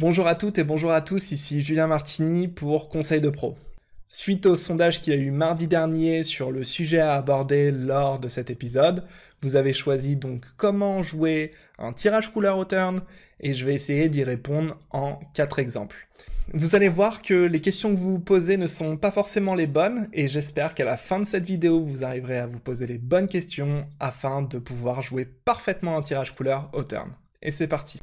Bonjour à toutes et bonjour à tous, ici Julien Martini pour Conseil de Pro. Suite au sondage qu'il y a eu mardi dernier sur le sujet à aborder lors de cet épisode, vous avez choisi donc comment jouer un tirage couleur au turn et je vais essayer d'y répondre en 4 exemples. Vous allez voir que les questions que vous vous posez ne sont pas forcément les bonnes et j'espère qu'à la fin de cette vidéo vous arriverez à vous poser les bonnes questions afin de pouvoir jouer parfaitement un tirage couleur au turn. Et c'est parti.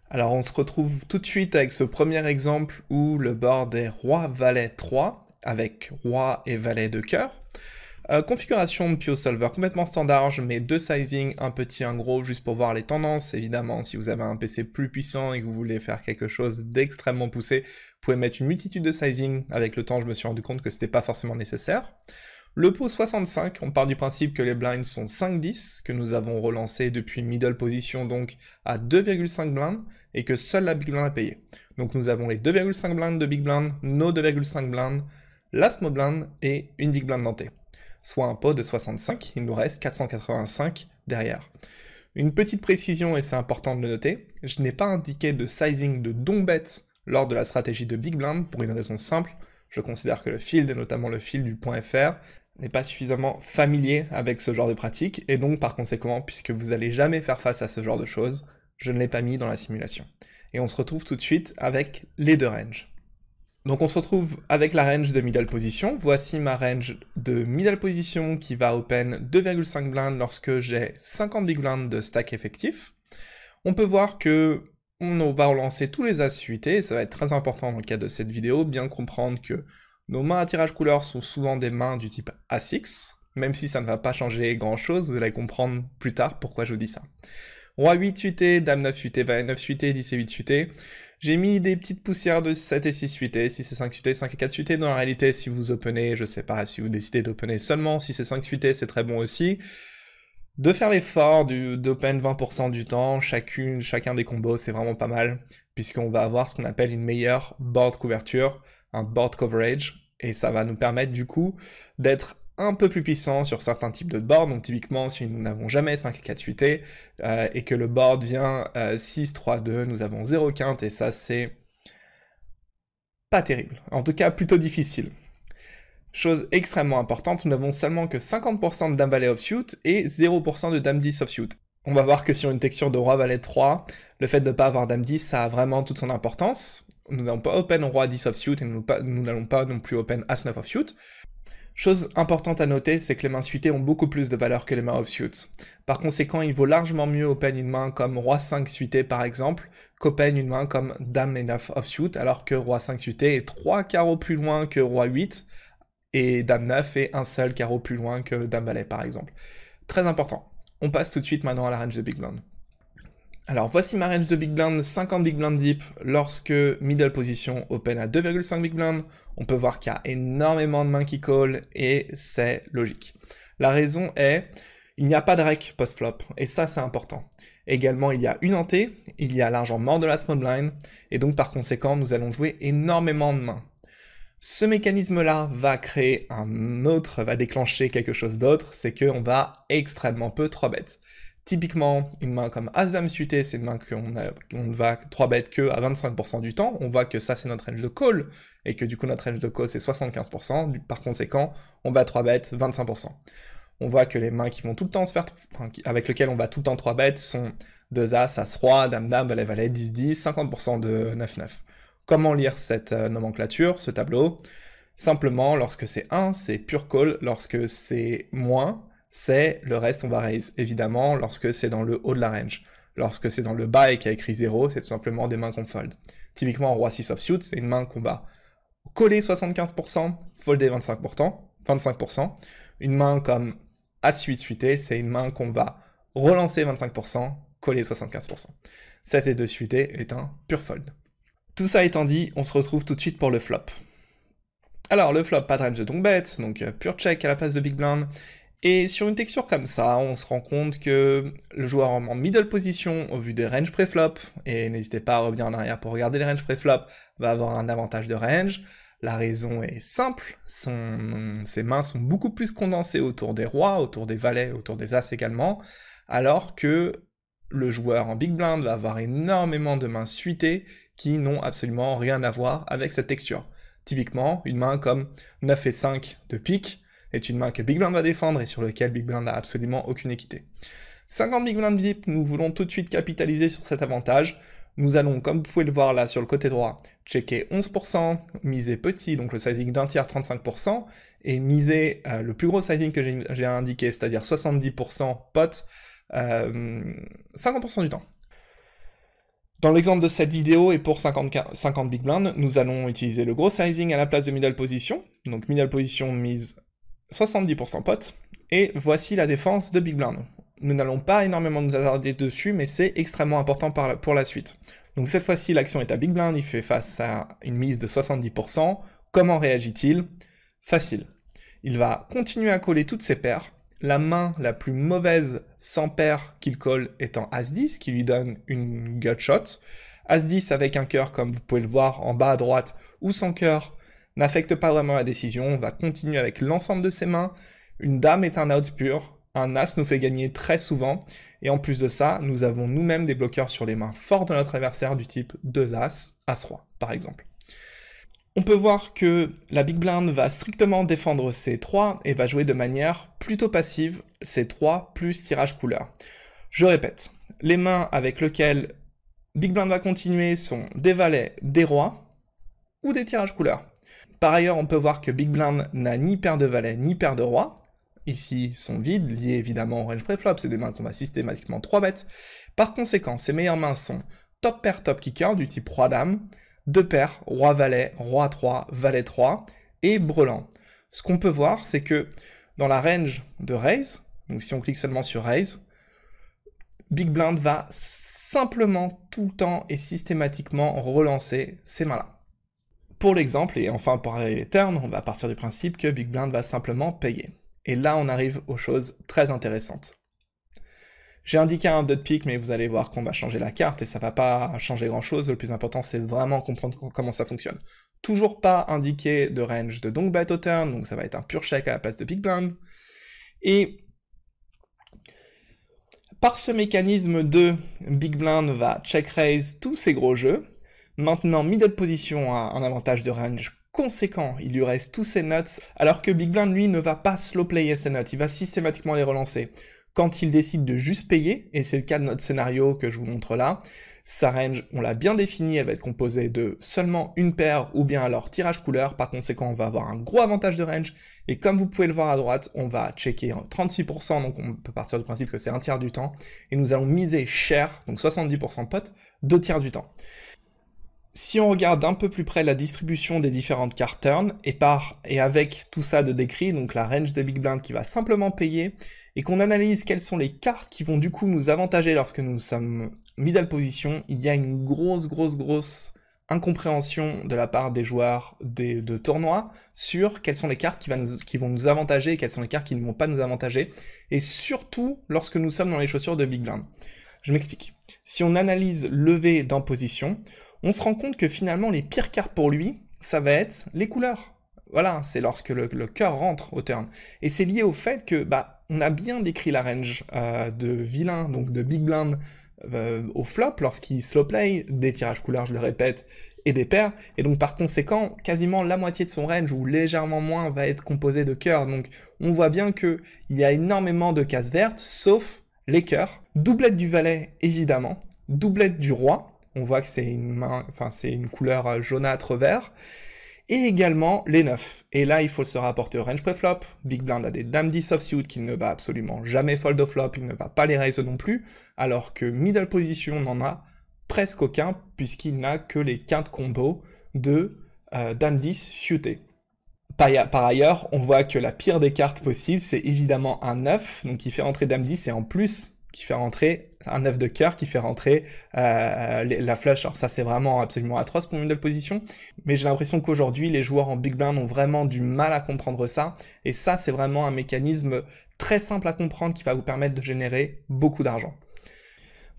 Alors on se retrouve tout de suite avec ce premier exemple où le board est roi-valet 3 avec roi et valet de cœur. Configuration de Pio Solver complètement standard, je mets deux sizing, un petit, un gros, juste pour voir les tendances. Évidemment, si vous avez un PC plus puissant et que vous voulez faire quelque chose d'extrêmement poussé, vous pouvez mettre une multitude de sizing. Avec le temps, je me suis rendu compte que c'était pas forcément nécessaire. Le pot 65, on part du principe que les blinds sont 5-10, que nous avons relancé depuis middle position donc à 2,5 blinds, et que seule la big blind est payée. Donc nous avons les 2,5 blinds de big blind, nos 2,5 blinds, la small blind et une big blind dentée. Soit un pot de 65, il nous reste 485 derrière. Une petite précision, et c'est important de le noter, je n'ai pas indiqué de sizing de don't bet lors de la stratégie de big blind pour une raison simple, je considère que le field, et notamment le field du .fr, n'est pas suffisamment familier avec ce genre de pratique, et donc par conséquent, puisque vous n'allez jamais faire face à ce genre de choses, je ne l'ai pas mis dans la simulation. Et on se retrouve tout de suite avec les deux ranges. Donc on se retrouve avec la range de middle position. Voici ma range de middle position qui va open 2,5 blinds lorsque j'ai 50 big blinds de stack effectif. On peut voir que on va relancer tous les as suités, et ça va être très important dans le cadre de cette vidéo, bien comprendre que nos mains à tirage couleur sont souvent des mains du type A6, même si ça ne va pas changer grand chose, vous allez comprendre plus tard pourquoi je vous dis ça. Roi 8 suité, dame 9 suité, valet 9 suité, 10 et 8 suité. J'ai mis des petites poussières de 7 et 6 suité, 6 et 5 suité, 5 et 4 suité. Dans la réalité, si vous openez, je sais pas, si vous décidez d'opener seulement 6 et 5 suité, c'est très bon aussi. De faire l'effort d'open 20% du temps, chacun des combos, c'est vraiment pas mal, puisqu'on va avoir ce qu'on appelle une meilleure board couverture, un board coverage, et ça va nous permettre du coup d'être un peu plus puissant sur certains types de boards. Donc typiquement, si nous n'avons jamais 5 et 4 suités, et que le board vient 6, 3, 2, nous avons 0 quinte, et ça c'est pas terrible, en tout cas plutôt difficile. Chose extrêmement importante, nous n'avons seulement que 50% de dame valet offsuit et 0% de dame 10 offsuit. On va voir que sur une texture de roi valet 3, le fait de ne pas avoir dame 10, ça a vraiment toute son importance. Nous n'allons pas open roi 10 offsuit et nous n'allons pas non plus open as 9 offsuit. Chose importante à noter, c'est que les mains suitées ont beaucoup plus de valeur que les mains offsuit. Par conséquent, il vaut largement mieux open une main comme roi 5 suité par exemple, qu'open une main comme dame et 9 offsuit, alors que roi 5 suité est 3 carreaux plus loin que roi 8, et dame 9 est un seul carreau plus loin que dame valet par exemple. Très important. On passe tout de suite maintenant à la range de big blind. Alors voici ma range de big blind, 50 big blind deep, lorsque middle position open à 2,5 big blind, on peut voir qu'il y a énormément de mains qui call, et c'est logique. La raison est, il n'y a pas de rec post-flop, et ça c'est important. Également, il y a une hantée, il y a l'argent mort de la small blind, et donc par conséquent, nous allons jouer énormément de mains. Ce mécanisme-là va créer va déclencher quelque chose d'autre, c'est qu'on va extrêmement peu 3-bet. Typiquement, une main comme As-Dame suité, c'est une main qu'on va 3-bet que à 25% du temps, on voit que ça c'est notre range de call, et que du coup notre range de call c'est 75%, par conséquent, on va 3-bet 25%. On voit que les mains qui vont tout le temps se faire, avec lesquelles on va tout le temps 3-bet sont 2 As, As-Roi, Dame-Dame, Valet-Valet, 10-10, 50% de 9-9. Comment lire cette nomenclature, ce tableau? Simplement, lorsque c'est 1, c'est pure call, lorsque c'est moins, c'est le reste on va raise. Évidemment, lorsque c'est dans le haut de la range. Lorsque c'est dans le bas et qu'il y a écrit 0, c'est tout simplement des mains qu'on fold. Typiquement, roi 6 offsuit, c'est une main qu'on va coller 75%, folder 25%. Une main comme As-8 suité, c'est une main qu'on va relancer 25%, coller 75%. 7 et 2 suité est un pure fold. Tout ça étant dit, on se retrouve tout de suite pour le flop. Alors le flop, pas de range de don't bet, donc pure check à la place de big blind, et sur une texture comme ça, on se rend compte que le joueur en middle position, au vu des ranges pré-flop, et n'hésitez pas à revenir en arrière pour regarder les ranges pré-flop, va avoir un avantage de range. La raison est simple, ses mains sont beaucoup plus condensées autour des rois, autour des valets, autour des as également, alors que le joueur en big blind va avoir énormément de mains suitées qui n'ont absolument rien à voir avec cette texture. Typiquement, une main comme 9 et 5 de pique est une main que big blind va défendre et sur laquelle big blind n'a absolument aucune équité. 50 big blind deep, nous voulons tout de suite capitaliser sur cet avantage. Nous allons, comme vous pouvez le voir là sur le côté droit, checker 11%, miser petit, donc le sizing d'un tiers 35%, et miser le plus gros sizing que j'ai indiqué, c'est-à-dire 70% pot, 50% du temps. Dans l'exemple de cette vidéo et pour 50 big blind, nous allons utiliser le gros sizing à la place de middle position, donc middle position mise 70% pot, et voici la défense de big blind. Nous n'allons pas énormément nous attarder dessus, mais c'est extrêmement important pour la suite. Donc cette fois-ci, l'action est à big blind, il fait face à une mise de 70%. Comment réagit-il? Facile. Il va continuer à coller toutes ses paires. La main la plus mauvaise sans paire qu'il colle étant As-10, qui lui donne une gut shot. As-10 avec un cœur, comme vous pouvez le voir en bas à droite, ou sans cœur, n'affecte pas vraiment la décision. On va continuer avec l'ensemble de ses mains. Une dame est un out pur. Un As nous fait gagner très souvent, et en plus de ça, nous avons nous-mêmes des bloqueurs sur les mains fortes de notre adversaire du type 2 As, As-Roi, par exemple. On peut voir que la big blind va strictement défendre ses 3 et va jouer de manière plutôt passive ses 3 plus tirage couleur. Je répète, les mains avec lesquelles big blind va continuer sont des valets, des rois ou des tirages couleur. Par ailleurs, on peut voir que big blind n'a ni paire de valets ni paire de rois. Ici sont vides, liés évidemment au range préflop, c'est des mains qu'on va systématiquement 3-bet. Par conséquent, ses meilleures mains sont top pair, top kicker, du type roi-dame, 2 paires, roi-valet, roi-3, valet-3, et brelan. Ce qu'on peut voir, c'est que dans la range de raise, donc si on clique seulement sur raise, big blind va simplement tout le temps et systématiquement relancer ces mains-là. Pour l'exemple, et enfin pour arriver les turns, on va partir du principe que big blind va simplement payer. Et là, on arrive aux choses très intéressantes. J'ai indiqué un 2 de pique, mais vous allez voir qu'on va changer la carte, et ça va pas changer grand-chose. Le plus important, c'est vraiment comprendre comment ça fonctionne. Toujours pas indiqué de range de donk bet au turn, donc ça va être un pur check à la place de big blind. Et par ce mécanisme de big blind va check raise tous ces gros jeux. Maintenant, middle position a un avantage de range conséquent, il lui reste tous ses nuts, alors que big blind, lui, ne va pas slow player ses nuts, il va systématiquement les relancer. Quand il décide de juste payer, et c'est le cas de notre scénario que je vous montre là, sa range, on l'a bien défini, elle va être composée de seulement une paire, ou bien alors tirage couleur, par conséquent on va avoir un gros avantage de range, et comme vous pouvez le voir à droite, on va checker 36%, donc on peut partir du principe que c'est un tiers du temps, et nous allons miser cher, donc 70% pot, 2 tiers du temps. Si on regarde un peu plus près la distribution des différentes cartes turn, et avec tout ça de décrit, donc la range de big blind qui va simplement payer, et qu'on analyse quelles sont les cartes qui vont du coup nous avantager lorsque nous sommes middle position, il y a une grosse incompréhension de la part des joueurs de tournois sur quelles sont les cartes qui vont nous avantager et quelles sont les cartes qui ne vont pas nous avantager, et surtout lorsque nous sommes dans les chaussures de big blind. Je m'explique. Si on analyse levé dans position, on se rend compte que finalement les pires cartes pour lui, ça va être les couleurs. Voilà, c'est lorsque le cœur rentre au turn. Et c'est lié au fait que, on a bien décrit la range de vilain, donc de big blind au flop, lorsqu'il slow play, des tirages couleurs, je le répète, et des paires, et donc par conséquent, quasiment la moitié de son range, ou légèrement moins, va être composé de cœurs. Donc on voit bien qu'il y a énormément de cases vertes, sauf les cœurs. Doublette du valet, évidemment. Doublette du roi. On voit que c'est une couleur jaunâtre vert. Et également les 9. Et là, il faut se rapporter au range préflop. Big blind a des dames 10 offsuit qu'il ne va absolument jamais fold au flop, il ne va pas les raise non plus, alors que middle position n'en a presque aucun, puisqu'il n'a que les quintes combo de dame 10 suitées. Par ailleurs, on voit que la pire des cartes possibles, c'est évidemment un 9, donc qui fait rentrer dame 10, et en plus, qui fait rentrer un 9 de cœur, qui fait rentrer la flush. Alors ça, c'est vraiment absolument atroce pour une middle position, mais j'ai l'impression qu'aujourd'hui, les joueurs en big blind ont vraiment du mal à comprendre ça, et ça, c'est vraiment un mécanisme très simple à comprendre qui va vous permettre de générer beaucoup d'argent.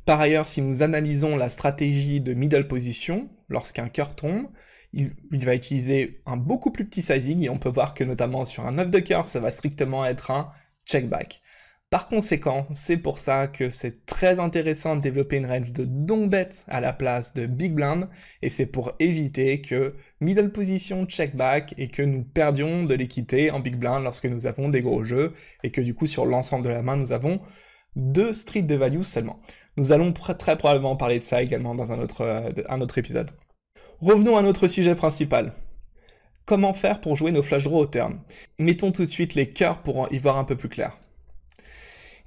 Par ailleurs, si nous analysons la stratégie de middle position, lorsqu'un cœur tombe, il va utiliser un beaucoup plus petit sizing, et on peut voir que notamment sur un 9 de cœur, ça va strictement être un check back. Par conséquent, c'est pour ça que c'est très intéressant de développer une range de donk bet à la place de big blind, et c'est pour éviter que middle position check back et que nous perdions de l'équité en big blind lorsque nous avons des gros jeux, et que du coup sur l'ensemble de la main nous avons 2 streets de value seulement. Nous allons très probablement parler de ça également dans un autre épisode. Revenons à notre sujet principal. Comment faire pour jouer nos flush draws au turn? Mettons tout de suite les cœurs pour y voir un peu plus clair.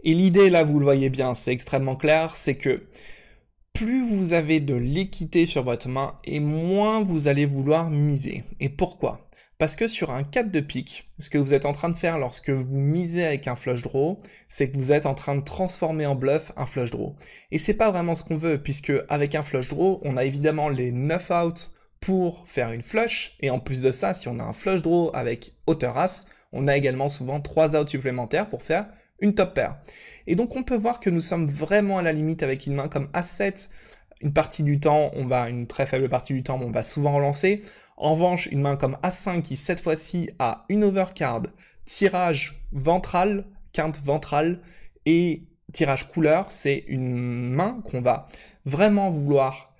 Et l'idée, là, vous le voyez bien, c'est extrêmement clair, c'est que plus vous avez de l'équité sur votre main, et moins vous allez vouloir miser. Et pourquoi? Parce que sur un 4 de pique, ce que vous êtes en train de faire lorsque vous misez avec un flush draw, c'est que vous êtes en train de transformer en bluff un flush draw. Et c'est pas vraiment ce qu'on veut, puisque avec un flush draw, on a évidemment les 9 outs pour faire une flush, et en plus de ça, si on a un flush draw avec hauteur as, on a également souvent 3 outs supplémentaires pour faire une top pair. Et donc on peut voir que nous sommes vraiment à la limite avec une main comme As7. Une partie du temps, une très faible partie du temps, on va souvent relancer. En revanche, une main comme As5 qui cette fois-ci a une overcard, tirage ventral, quinte ventrale et tirage couleur, c'est une main qu'on va vraiment vouloir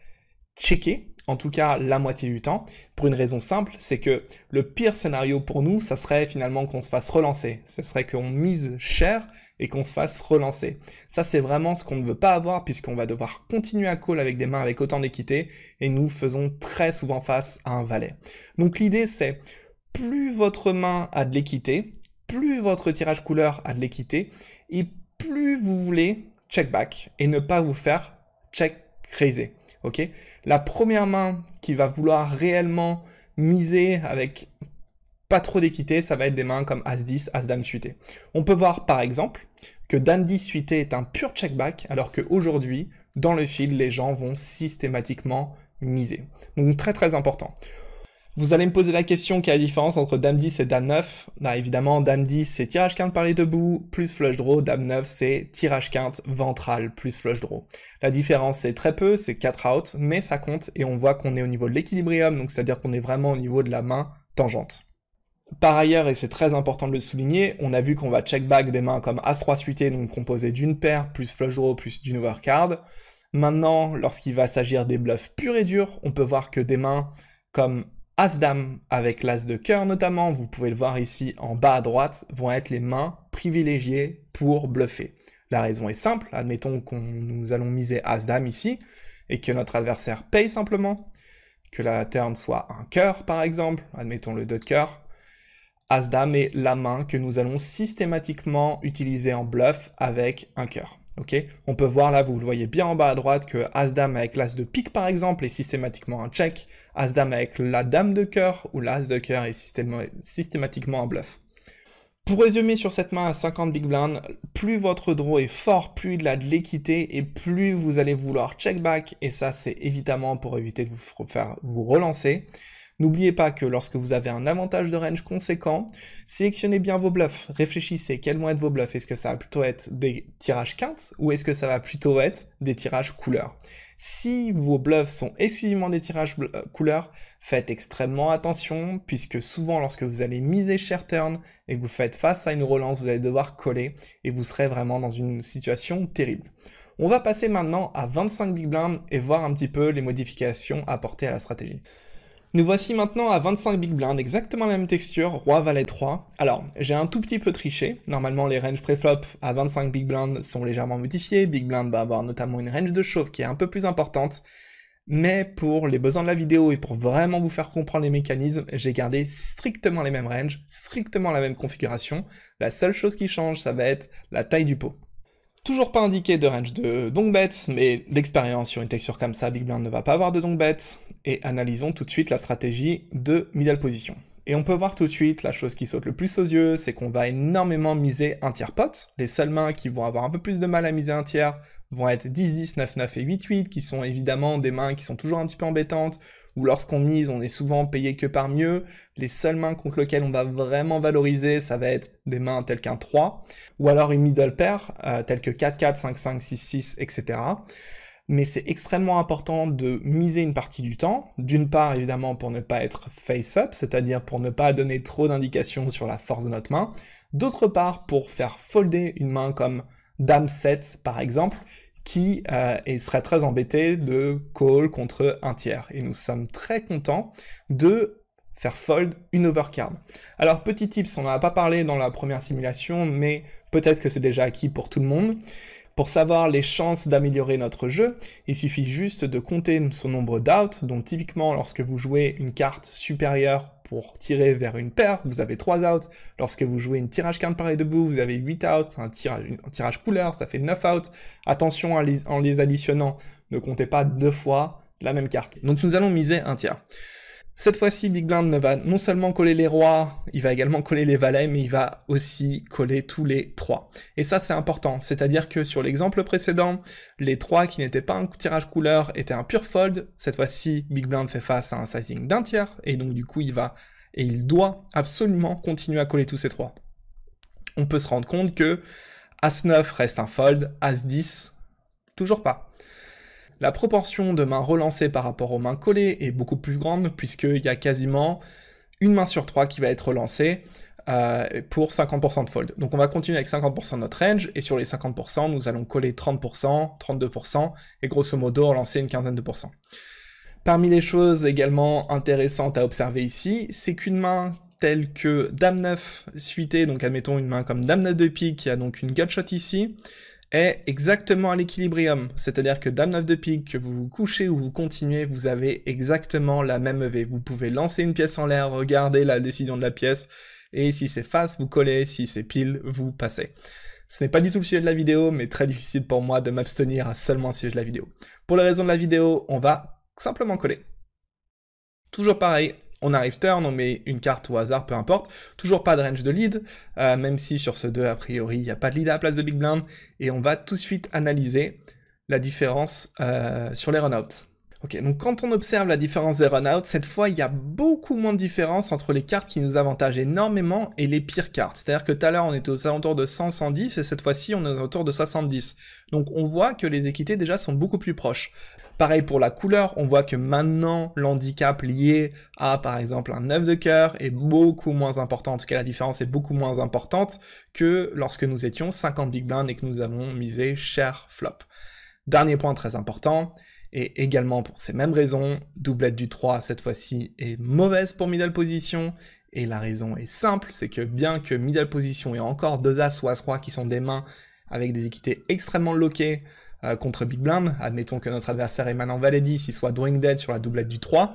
checker, en tout cas la moitié du temps, pour une raison simple, c'est que le pire scénario pour nous, ça serait finalement qu'on se fasse relancer. Ce serait qu'on mise cher et qu'on se fasse relancer. Ça, c'est vraiment ce qu'on ne veut pas avoir, puisqu'on va devoir continuer à call avec des mains avec autant d'équité, et nous faisons très souvent face à un valet. Donc l'idée, c'est plus votre main a de l'équité, plus votre tirage couleur a de l'équité, et plus vous voulez check back, et ne pas vous faire check raiser. Ok, la première main qui va vouloir réellement miser avec pas trop d'équité, ça va être des mains comme As-10, As-Dame suité. On peut voir par exemple que Dame-10 suité est un pur check-back, alors qu'aujourd'hui, dans le field, les gens vont systématiquement miser. Donc très très important. Vous allez me poser la question, quelle est la différence entre Dame 10 et Dame 9? Bah évidemment, Dame 10 c'est tirage quinte par les deux bouts, plus flush draw, Dame 9 c'est tirage quinte ventral, plus flush draw. La différence c'est très peu, c'est 4 outs, mais ça compte, et on voit qu'on est au niveau de l'équilibrium, donc c'est-à-dire qu'on est vraiment au niveau de la main tangente. Par ailleurs, et c'est très important de le souligner, on a vu qu'on va check back des mains comme As-3 suité, donc composé d'une paire, plus flush draw, plus d'une overcard. Maintenant, lorsqu'il va s'agir des bluffs purs et durs, on peut voir que des mains comme As-Dame avec l'As de cœur notamment, vous pouvez le voir ici en bas à droite, vont être les mains privilégiées pour bluffer. La raison est simple, admettons que nous allons miser As-Dame ici, et que notre adversaire paye simplement, que la turn soit un cœur par exemple, admettons le 2 de cœur. As-Dame est la main que nous allons systématiquement utiliser en bluff avec un cœur. Okay, on peut voir là, vous le voyez bien en bas à droite, que As-Dame avec l'As de pique par exemple est systématiquement un check, As-Dame avec la Dame de cœur ou l'As de cœur est systématiquement un bluff. Pour résumer sur cette main à 50 big blind, plus votre draw est fort, plus il a de l'équité et plus vous allez vouloir check back, et ça c'est évidemment pour éviter de vous faire vous relancer. N'oubliez pas que lorsque vous avez un avantage de range conséquent, sélectionnez bien vos bluffs, réfléchissez quels vont être vos bluffs, est-ce que ça va plutôt être des tirages quintes ou est-ce que ça va plutôt être des tirages couleurs. Si vos bluffs sont exclusivement des tirages couleurs, faites extrêmement attention, puisque souvent lorsque vous allez miser cher turn et que vous faites face à une relance, vous allez devoir coller et vous serez vraiment dans une situation terrible. On va passer maintenant à 25 big blind et voir un petit peu les modifications apportées à la stratégie. Nous voici maintenant à 25 big blind, exactement la même texture, roi, valet 3. Alors, j'ai un tout petit peu triché. Normalement, les ranges préflop à 25 big blind sont légèrement modifiés. Big blind va avoir notamment une range de chauve qui est un peu plus importante. Mais pour les besoins de la vidéo et pour vraiment vous faire comprendre les mécanismes, j'ai gardé strictement les mêmes ranges, strictement la même configuration. La seule chose qui change, ça va être la taille du pot. Toujours pas indiqué de range de donk bet, mais d'expérience sur une texture comme ça, Big Blind ne va pas avoir de donk bet, et analysons tout de suite la stratégie de middle position. Et on peut voir tout de suite la chose qui saute le plus aux yeux, c'est qu'on va énormément miser un tiers pot. Les seules mains qui vont avoir un peu plus de mal à miser un tiers vont être 10-10, 9-9 et 8-8, qui sont évidemment des mains qui sont toujours un petit peu embêtantes, où lorsqu'on mise, on est souvent payé que par mieux. Les seules mains contre lesquelles on va vraiment valoriser, ça va être des mains telles qu'un 3, ou alors une middle pair, telles que 4-4, 5-5, 6-6, etc. mais c'est extrêmement important de miser une partie du temps, d'une part évidemment pour ne pas être face-up, c'est-à-dire pour ne pas donner trop d'indications sur la force de notre main, d'autre part pour faire folder une main comme Dame 7 par exemple, qui serait très embêté de call contre un tiers. Et nous sommes très contents de faire fold une overcard. Alors petit tips, on n'en a pas parlé dans la première simulation, mais peut-être que c'est déjà acquis pour tout le monde. Pour savoir les chances d'améliorer notre jeu, il suffit juste de compter son nombre d'outs, donc typiquement lorsque vous jouez une carte supérieure pour tirer vers une paire, vous avez 3 outs. Lorsque vous jouez une tirage carte pareil debout, vous avez 8 outs, un tirage couleur, ça fait 9 outs. Attention en les additionnant, ne comptez pas 2 fois la même carte. Donc nous allons miser un tiers. Cette fois-ci, Big Blind ne va non seulement coller les rois, il va également coller les valets, mais il va aussi coller tous les 3. Et ça, c'est important. C'est-à-dire que sur l'exemple précédent, les 3 qui n'étaient pas un tirage couleur étaient un pure fold. Cette fois-ci, Big Blind fait face à un sizing d'un tiers, et donc du coup, il doit absolument continuer à coller tous ces 3. On peut se rendre compte que As-9 reste un fold, As-10, toujours pas. La proportion de mains relancées par rapport aux mains collées est beaucoup plus grande, puisqu'il y a quasiment une main sur 3 qui va être relancée pour 50% de fold. Donc on va continuer avec 50% de notre range, et sur les 50%, nous allons coller 30%, 32%, et grosso modo relancer une quinzaine de pourcents. Parmi les choses également intéressantes à observer ici, c'est qu'une main telle que Dame 9 suitée, donc admettons une main comme Dame 9 de pique, qui a donc une gutshot ici, est exactement à l'équilibrium, c'est-à-dire que Dame 9 de pique, que vous vous couchez ou vous continuez, vous avez exactement la même EV. Vous pouvez lancer une pièce en l'air, regarder la décision de la pièce, et si c'est face, vous collez, si c'est pile, vous passez. Ce n'est pas du tout le sujet de la vidéo, mais très difficile pour moi de m'abstenir à seulement le sujet de la vidéo. Pour les raisons de la vidéo, on va simplement coller. Toujours pareil, on arrive turn, on met une carte au hasard, peu importe. Toujours pas de range de lead, même si sur ce 2, a priori, il n'y a pas de lead à la place de Big Blind. Et on va tout de suite analyser la différence sur les run-outs. Ok, donc quand on observe la différence des run-outs, cette fois, il y a beaucoup moins de différence entre les cartes qui nous avantagent énormément et les pires cartes. C'est-à-dire que tout à l'heure, on était aux alentours de 100-110, et cette fois-ci, on est aux alentours de 70. Donc on voit que les équités, déjà, sont beaucoup plus proches. Pareil pour la couleur, on voit que maintenant, l'handicap lié à, par exemple, un 9 de cœur est beaucoup moins important. En tout cas, la différence est beaucoup moins importante que lorsque nous étions 50 Big Blind et que nous avons misé cher flop. Dernier point très important, et également pour ces mêmes raisons, doublette du 3 cette fois-ci est mauvaise pour middle position, et la raison est simple, c'est que bien que middle position ait encore 2 As ou As-Roi qui sont des mains avec des équités extrêmement loquées contre Big Blind, admettons que notre adversaire est maintenant Valet 10, il soit Drawing Dead sur la doublette du 3,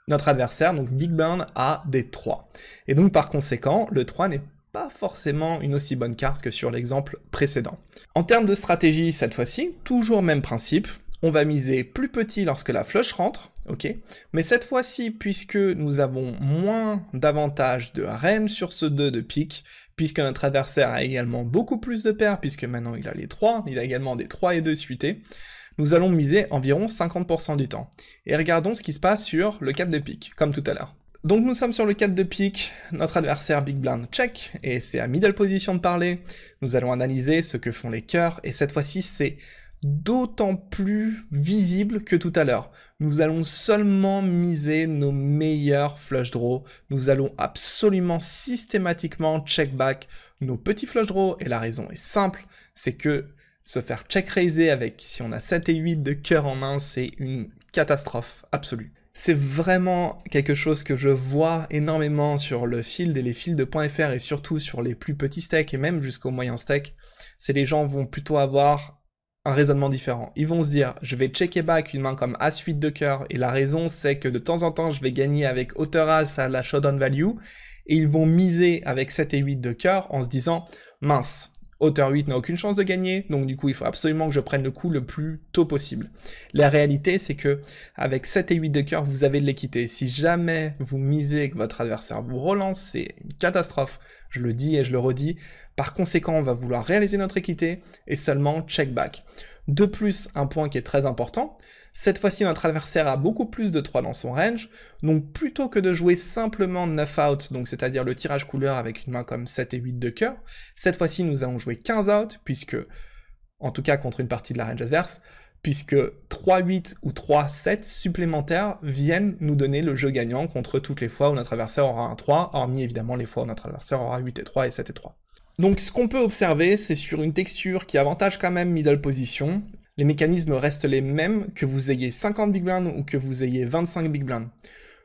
notre adversaire, donc Big Blind, a des 3. Et donc par conséquent, le 3 n'est pas forcément une aussi bonne carte que sur l'exemple précédent. En termes de stratégie, cette fois-ci, toujours même principe, on va miser plus petit lorsque la flush rentre, ok, mais cette fois-ci, puisque nous avons moins d'avantages de reine sur ce 2 de pique, puisque notre adversaire a également beaucoup plus de paires, puisque maintenant il a les 3, il a également des 3 et 2 suités, nous allons miser environ 50% du temps. Et regardons ce qui se passe sur le 4 de pique, comme tout à l'heure. Donc nous sommes sur le 4 de pique, notre adversaire Big Blind check, et c'est à middle position de parler. Nous allons analyser ce que font les cœurs, et cette fois-ci c'est d'autant plus visible que tout à l'heure. Nous allons seulement miser nos meilleurs flush draws, nous allons absolument systématiquement check back nos petits flush draws, et la raison est simple, c'est que se faire check raiser avec, si on a 7 et 8 de cœur en main, c'est une catastrophe absolue. C'est vraiment quelque chose que je vois énormément sur le field et les fields de .fr et surtout sur les plus petits stakes et même jusqu'au moyen stake, c'est les gens vont plutôt avoir un raisonnement différent. Ils vont se dire, je vais checker back une main comme As-8 de cœur, et la raison c'est que de temps en temps je vais gagner avec hauteur As à la showdown value, et ils vont miser avec 7 et 8 de cœur en se disant, mince, hauteur 8 n'a aucune chance de gagner, donc du coup il faut absolument que je prenne le coup le plus tôt possible. La réalité c'est que avec 7 et 8 de cœur vous avez de l'équité. Si jamais vous misez que votre adversaire vous relance, c'est une catastrophe. Je le dis et je le redis. Par conséquent, on va vouloir réaliser notre équité et seulement check back. De plus, un point qui est très important, cette fois-ci notre adversaire a beaucoup plus de 3 dans son range, donc plutôt que de jouer simplement 9 out, donc c'est-à-dire le tirage couleur avec une main comme 7 et 8 de cœur, cette fois-ci nous allons jouer 15 out, puisque, en tout cas contre une partie de la range adverse, puisque 3-8 ou 3-7 supplémentaires viennent nous donner le jeu gagnant contre toutes les fois où notre adversaire aura un 3, hormis évidemment les fois où notre adversaire aura 8 et 3 et 7 et 3. Donc ce qu'on peut observer, c'est sur une texture qui avantage quand même middle position, les mécanismes restent les mêmes que vous ayez 50 big blind ou que vous ayez 25 big blind.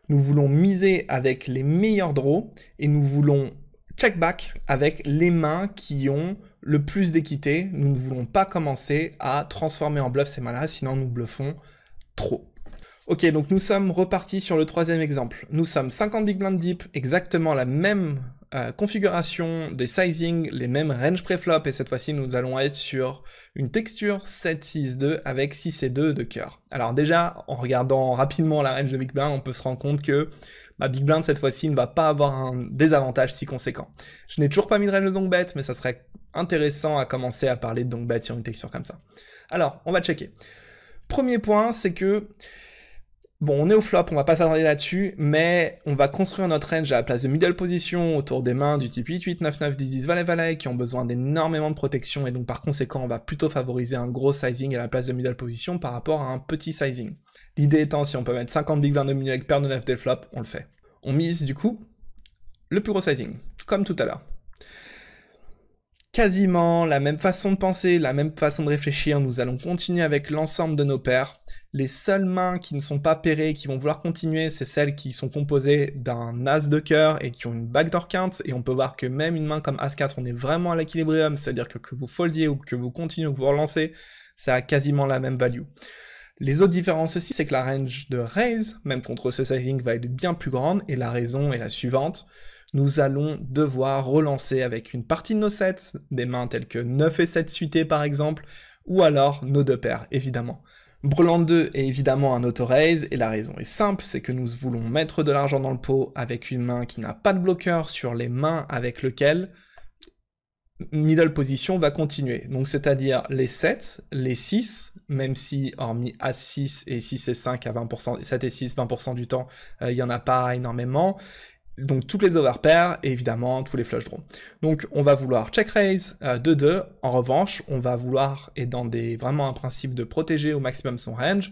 Nous voulons miser avec les meilleurs draws et nous voulons check back avec les mains qui ont le plus d'équité. Nous ne voulons pas commencer à transformer en bluff ces mains-là, sinon nous bluffons trop. Ok, donc nous sommes repartis sur le troisième exemple. Nous sommes 50 big blind deep, exactement la même configuration des sizing, les mêmes range préflop, et cette fois-ci nous allons être sur une texture 7-6-2 avec 6 et 2 de cœur. Alors déjà, en regardant rapidement la range de big blind, on peut se rendre compte que big blind cette fois-ci ne va pas avoir un désavantage si conséquent. Je n'ai toujours pas mis de range de donk bet, mais ça serait intéressant à commencer à parler de donk bet sur une texture comme ça. Alors, on va checker. Premier point, c'est que bon, on est au flop, on va pas s'attarder là-dessus, mais on va construire notre range à la place de middle position autour des mains du type 8, 8, 9, 9, 10, 10, valet, valet, qui ont besoin d'énormément de protection, et donc par conséquent, on va plutôt favoriser un gros sizing à la place de middle position par rapport à un petit sizing. L'idée étant, si on peut mettre 50 big blind au milieu avec paire de 9 dès le flop, on le fait. On mise, du coup, le plus gros sizing, comme tout à l'heure. Quasiment la même façon de penser, la même façon de réfléchir, nous allons continuer avec l'ensemble de nos paires. Les seules mains qui ne sont pas pairées, qui vont vouloir continuer, c'est celles qui sont composées d'un as de cœur et qui ont une backdoor quinte, et on peut voir que même une main comme as-4, on est vraiment à l'équilibrium, c'est-à-dire que vous foldiez ou que vous continuez ou que vous relancez, ça a quasiment la même value. Les autres différences aussi, c'est que la range de raise, même contre ce sizing, va être bien plus grande, et la raison est la suivante. Nous allons devoir relancer avec une partie de nos sets, des mains telles que 9 et 7 suités par exemple, ou alors nos deux paires, évidemment. Breland 2 est évidemment un auto-raise, et la raison est simple, c'est que nous voulons mettre de l'argent dans le pot avec une main qui n'a pas de bloqueur sur les mains avec lesquelles middle position va continuer. Donc c'est-à-dire les 7, les 6, même si hormis As-6 et 6 et 5 à 20%, 7 et 6, 20% du temps, il n'y en a pas énormément. Donc toutes les overpairs et évidemment tous les flush draws. Donc on va vouloir check raise 2-2. En revanche, on va vouloir, et dans vraiment un principe de protéger au maximum son range,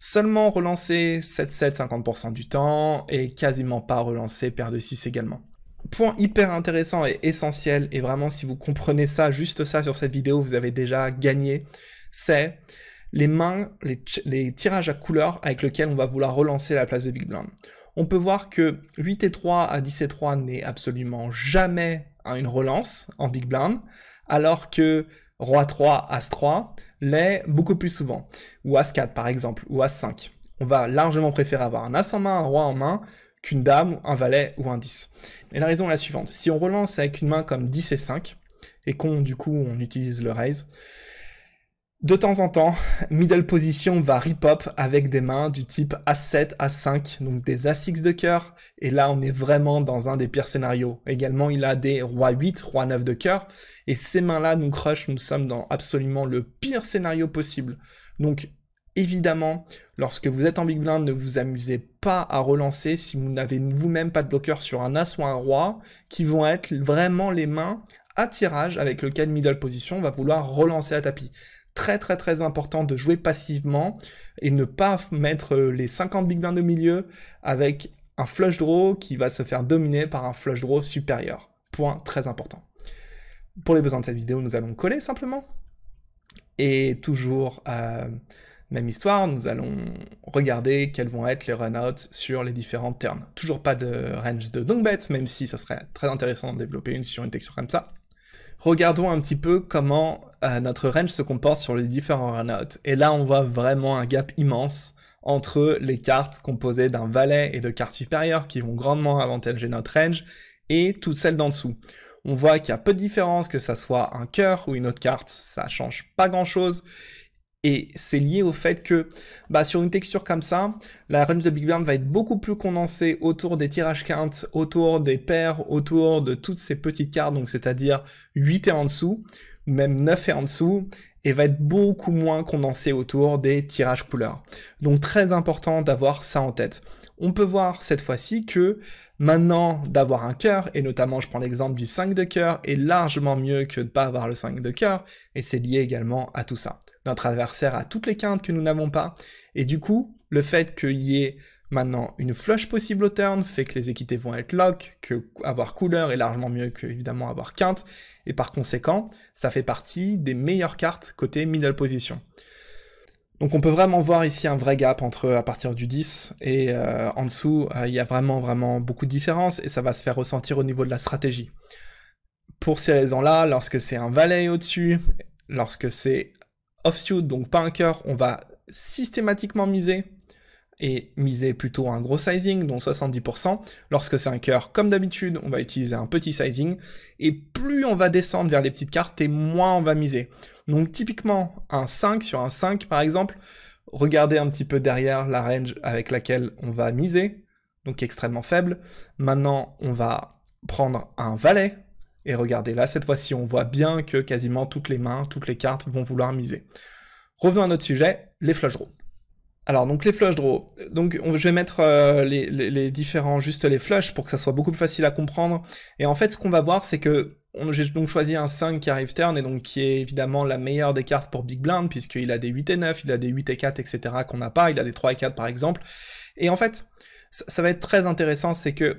seulement relancer 7-7 50% du temps et quasiment pas relancer paire de 6 également. Point hyper intéressant et essentiel, et vraiment si vous comprenez ça, juste ça sur cette vidéo, vous avez déjà gagné, c'est les mains, les tirages à couleur avec lesquels on va vouloir relancer la place de big blind. On peut voir que 8 et 3 à 10 et 3 n'est absolument jamais une relance en big blind, alors que Roi 3, As 3 l'est beaucoup plus souvent, ou As 4 par exemple, ou As 5. On va largement préférer avoir un As en main, un Roi en main, qu'une Dame, un Valet ou un 10. Et la raison est la suivante, si on relance avec une main comme 10 et 5, et du coup on utilise le raise, de temps en temps, middle position va rip-hop avec des mains du type As7, As5, donc des As6 de cœur, et là on est vraiment dans un des pires scénarios. Également il a des Roi 8, Roi 9 de cœur, et ces mains-là nous crush, nous sommes dans absolument le pire scénario possible. Donc évidemment, lorsque vous êtes en big blind, ne vous amusez pas à relancer si vous n'avez vous-même pas de bloqueur sur un As ou un Roi, qui vont être vraiment les mains à tirage avec lequel middle position va vouloir relancer à tapis. Très très très important de jouer passivement et ne pas mettre les 50 big blinds au milieu avec un flush draw qui va se faire dominer par un flush draw supérieur. Point très important. Pour les besoins de cette vidéo, nous allons coller simplement. Et toujours, même histoire, nous allons regarder quels vont être les run-outs sur les différentes turns. Toujours pas de range de donk bet, même si ça serait très intéressant d'en développer une sur une texture comme ça. Regardons un petit peu comment notre range se comporte sur les différents run-outs. Et là, on voit vraiment un gap immense entre les cartes composées d'un valet et de cartes supérieures qui vont grandement avantager notre range et toutes celles d'en dessous. On voit qu'il y a peu de différence, que ça soit un cœur ou une autre carte, ça change pas grand-chose. Et c'est lié au fait que, sur une texture comme ça, la range de big blind va être beaucoup plus condensée autour des tirages quintes, autour des paires, autour de toutes ces petites cartes, donc c'est-à-dire 8 et en dessous, ou même 9 et en dessous, et va être beaucoup moins condensée autour des tirages couleurs. Donc très important d'avoir ça en tête. On peut voir cette fois-ci que maintenant d'avoir un cœur, et notamment je prends l'exemple du 5 de cœur, est largement mieux que de ne pas avoir le 5 de cœur, et c'est lié également à tout ça. notre adversaire a toutes les quintes que nous n'avons pas, et du coup, le fait qu'il y ait maintenant une flush possible au turn fait que les équités vont être lock, que avoir couleur est largement mieux que évidemment avoir quinte, et par conséquent, ça fait partie des meilleures cartes côté middle position. Donc on peut vraiment voir ici un vrai gap entre à partir du 10 et en dessous, il y a vraiment beaucoup de différences et ça va se faire ressentir au niveau de la stratégie. Pour ces raisons-là, lorsque c'est un valet au-dessus, lorsque c'est offsuit, donc pas un cœur, on va systématiquement miser, et miser plutôt un gros sizing, dont 70%. Lorsque c'est un cœur, comme d'habitude, on va utiliser un petit sizing, et plus on va descendre vers les petites cartes, et moins on va miser. Donc typiquement, un 5 sur un 5 par exemple, regardez un petit peu derrière la range avec laquelle on va miser, donc extrêmement faible. Maintenant, on va prendre un valet, et regardez là, cette fois-ci, on voit bien que quasiment toutes les mains, toutes les cartes vont vouloir miser. Revenons à notre sujet, les flush draws. Alors, donc les flush draws. Donc, je vais mettre les différents, juste les flush, pour que ça soit beaucoup plus facile à comprendre. Et en fait, ce qu'on va voir, c'est que j'ai donc choisi un 5 qui arrive turn, et donc qui est évidemment la meilleure des cartes pour Big Blind, puisqu'il a des 8 et 9, il a des 8 et 4, etc. qu'on n'a pas, il a des 3 et 4 par exemple. Et en fait, ça va être très intéressant, c'est que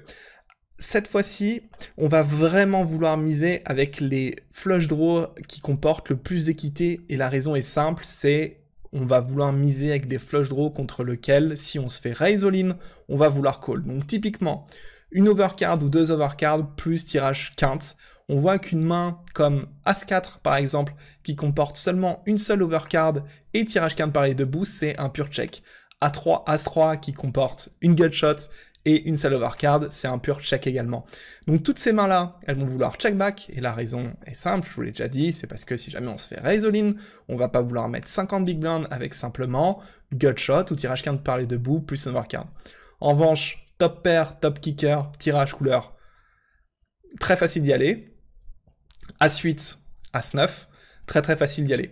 cette fois-ci, on va vraiment vouloir miser avec les flush draws qui comportent le plus d'équité, et la raison est simple, c'est on va vouloir miser avec des flush draws contre lequel, si on se fait raise all-in, on va vouloir call. Donc typiquement, une overcard ou deux overcards plus tirage quinte, on voit qu'une main comme As-4 par exemple, qui comporte seulement une seule overcard et tirage quinte par les deux bouts, c'est un pur check. A3, As-3 qui comporte une gutshot et une seule overcard, c'est un pur check également. Donc toutes ces mains-là, elles vont vouloir check back, et la raison est simple, je vous l'ai déjà dit, c'est parce que si jamais on se fait raise all-in, on va pas vouloir mettre 50 big blind avec simplement gutshot ou tirage quinte par les deux bouts plus une overcard. En revanche, top pair, top kicker, tirage couleur, très facile d'y aller. As-8, As-9, très facile d'y aller.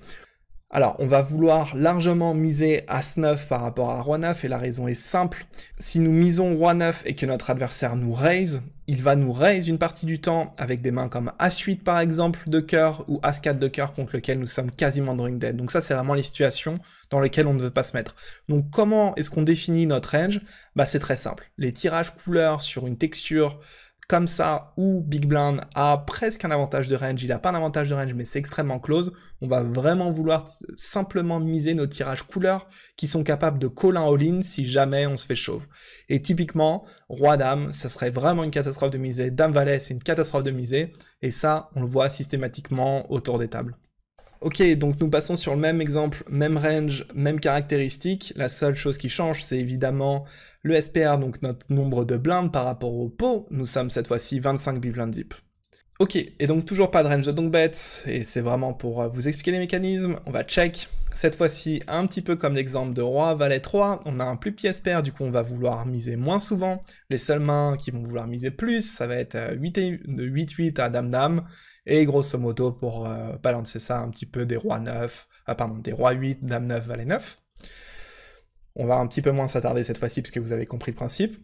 Alors, on va vouloir largement miser As-9 par rapport à Roi-9, et la raison est simple. Si nous misons Roi-9 et que notre adversaire nous raise, il va nous raise une partie du temps avec des mains comme As-8 par exemple de cœur, ou As-4 de cœur contre lequel nous sommes quasiment drawing dead. Donc ça, c'est vraiment les situations dans lesquelles on ne veut pas se mettre. Donc comment est-ce qu'on définit notre range? Bah c'est très simple. Les tirages couleurs sur une texture comme ça, où Big Blind a presque un avantage de range, il n'a pas un avantage de range, mais c'est extrêmement close, on va vraiment vouloir simplement miser nos tirages couleurs qui sont capables de call un all-in si jamais on se fait chauve. Et typiquement, Roi-Dame, ça serait vraiment une catastrophe de miser, Dame-Valet, c'est une catastrophe de miser, et ça, on le voit systématiquement autour des tables. Ok, donc nous passons sur le même exemple, même range, même caractéristique. La seule chose qui change, c'est évidemment le SPR, donc notre nombre de blindes par rapport au pot. Nous sommes cette fois-ci 25 big blind deep. Ok, et donc toujours pas de range de donk bet, et c'est vraiment pour vous expliquer les mécanismes. On va check. Cette fois-ci, un petit peu comme l'exemple de Roi, Valet 3, on a un plus petit SPR, du coup on va vouloir miser moins souvent. Les seules mains qui vont vouloir miser plus, ça va être 8-8 à Dame-Dame, et grosso modo pour balancer ça un petit peu des Rois 9, des Rois 8, Dame 9, Valet 9. On va un petit peu moins s'attarder cette fois-ci parce que vous avez compris le principe.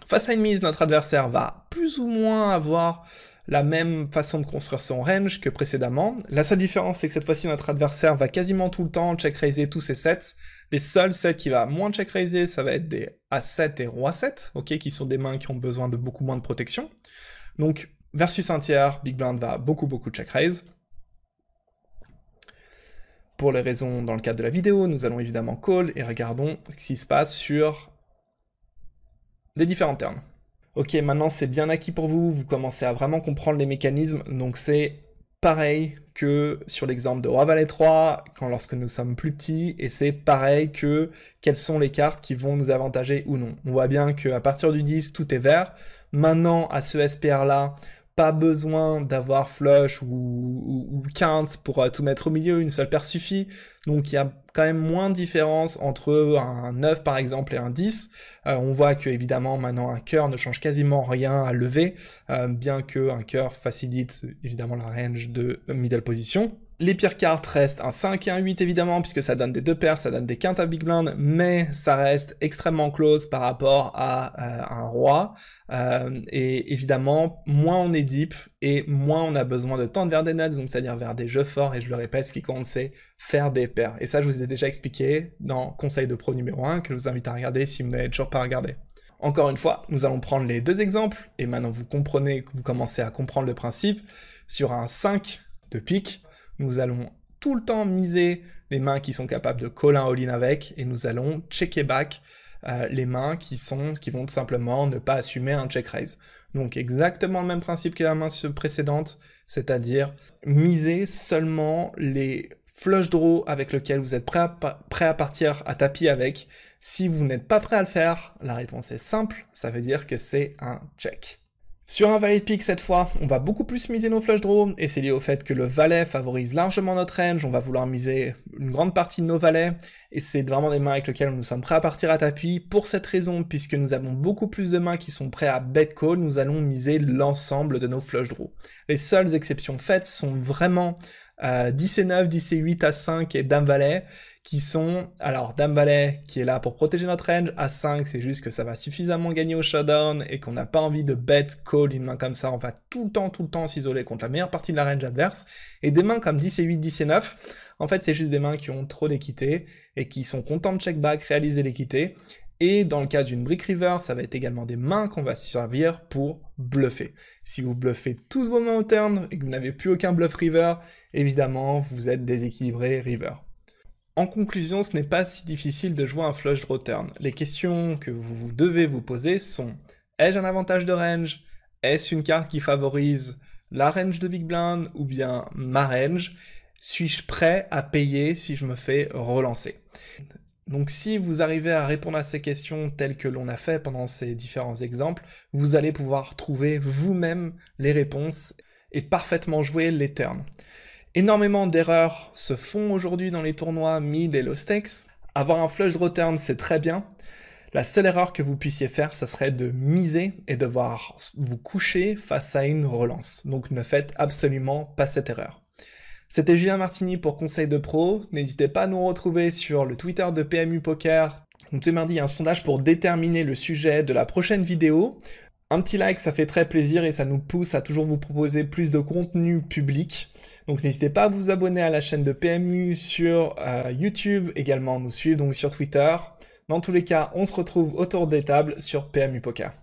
Face à une mise, notre adversaire va plus ou moins avoir la même façon de construire son range que précédemment. La seule différence, c'est que cette fois-ci, notre adversaire va quasiment tout le temps check-raiser tous ses sets. Les seuls sets qui va moins check-raiser, ça va être des As-7 et Roi-7, ok, qui sont des mains qui ont besoin de beaucoup moins de protection. Donc, versus un tiers, Big Blind va beaucoup check-raise. Pour les raisons dans le cadre de la vidéo, nous allons évidemment call et regardons ce qui se passe sur les différents turns. Ok, maintenant c'est bien acquis pour vous, vous commencez à vraiment comprendre les mécanismes, donc c'est pareil que sur l'exemple de Roi Valet 3, lorsque nous sommes plus petits, et c'est pareil que quelles sont les cartes qui vont nous avantager ou non. On voit bien qu'à partir du 10, tout est vert. Maintenant, à ce SPR là, pas besoin d'avoir flush ou quinte pour tout mettre au milieu, une seule paire suffit. Donc il y a quand même moins de différence entre un 9 par exemple et un 10. On voit que évidemment maintenant un cœur ne change quasiment rien à lever, bien que un cœur facilite évidemment la range de middle position. Les pires cartes restent un 5 et un 8 évidemment, puisque ça donne des 2 paires, ça donne des quintes à Big Blind, mais ça reste extrêmement close par rapport à un roi. Et évidemment, moins on est deep, et moins on a besoin de tendre vers des nuts, donc c'est-à-dire vers des jeux forts, et je le répète, ce qui compte c'est faire des paires. Et ça je vous ai déjà expliqué dans Conseil de Pro numéro 1, que je vous invite à regarder si vous n'avez toujours pas regardé. Encore une fois, nous allons prendre les 2 exemples, et maintenant vous comprenez, vous commencez à comprendre le principe. Sur un 5 de pique, nous allons tout le temps miser les mains qui sont capables de call un all-in avec, et nous allons checker back les mains qui vont tout simplement ne pas assumer un check raise. Donc exactement le même principe que la main précédente, c'est-à-dire miser seulement les flush draw avec lequel vous êtes prêt à partir à tapis avec. Si vous n'êtes pas prêt à le faire, la réponse est simple, ça veut dire que c'est un check. Sur un valet de pique, cette fois, on va beaucoup plus miser nos flush draws, et c'est lié au fait que le valet favorise largement notre range, on va vouloir miser une grande partie de nos valets, et c'est vraiment des mains avec lesquelles nous sommes prêts à partir à tapis. Pour cette raison, puisque nous avons beaucoup plus de mains qui sont prêts à bet call, nous allons miser l'ensemble de nos flush draws. Les seules exceptions faites sont vraiment 10 et 9, 10 et 8, à 5 et Dame Valet, qui sont, alors Dame Valet qui est là pour protéger notre range, à 5 c'est juste que ça va suffisamment gagner au showdown et qu'on n'a pas envie de bet, call une main comme ça, on va tout le temps s'isoler contre la meilleure partie de la range adverse, et des mains comme 10 et 8, 10 et 9, en fait c'est juste des mains qui ont trop d'équité et qui sont contents de check back, réaliser l'équité. Et dans le cas d'une brick river, ça va être également des mains qu'on va servir pour bluffer. Si vous bluffez toutes vos mains au turn et que vous n'avez plus aucun bluff river, évidemment, vous êtes déséquilibré river. En conclusion, ce n'est pas si difficile de jouer un flush draw turn. Les questions que vous devez vous poser sont: ai-je un avantage de range? Est-ce une carte qui favorise la range de Big Blind ou bien ma range? Suis-je prêt à payer si je me fais relancer? Donc si vous arrivez à répondre à ces questions telles que l'on a fait pendant ces différents exemples, vous allez pouvoir trouver vous-même les réponses et parfaitement jouer les turns. Énormément d'erreurs se font aujourd'hui dans les tournois mid et low stakes. Avoir un flush draw turn, c'est très bien. La seule erreur que vous puissiez faire, ça serait de miser et devoir vous coucher face à une relance. Donc ne faites absolument pas cette erreur. C'était Julien Martini pour Conseil de Pro. N'hésitez pas à nous retrouver sur le Twitter de PMU Poker. Donc tous les mardis, il y a un sondage pour déterminer le sujet de la prochaine vidéo. Un petit like, ça fait très plaisir et ça nous pousse à toujours vous proposer plus de contenu public. Donc n'hésitez pas à vous abonner à la chaîne de PMU sur YouTube, également nous suivre donc sur Twitter. Dans tous les cas, on se retrouve autour des tables sur PMU Poker.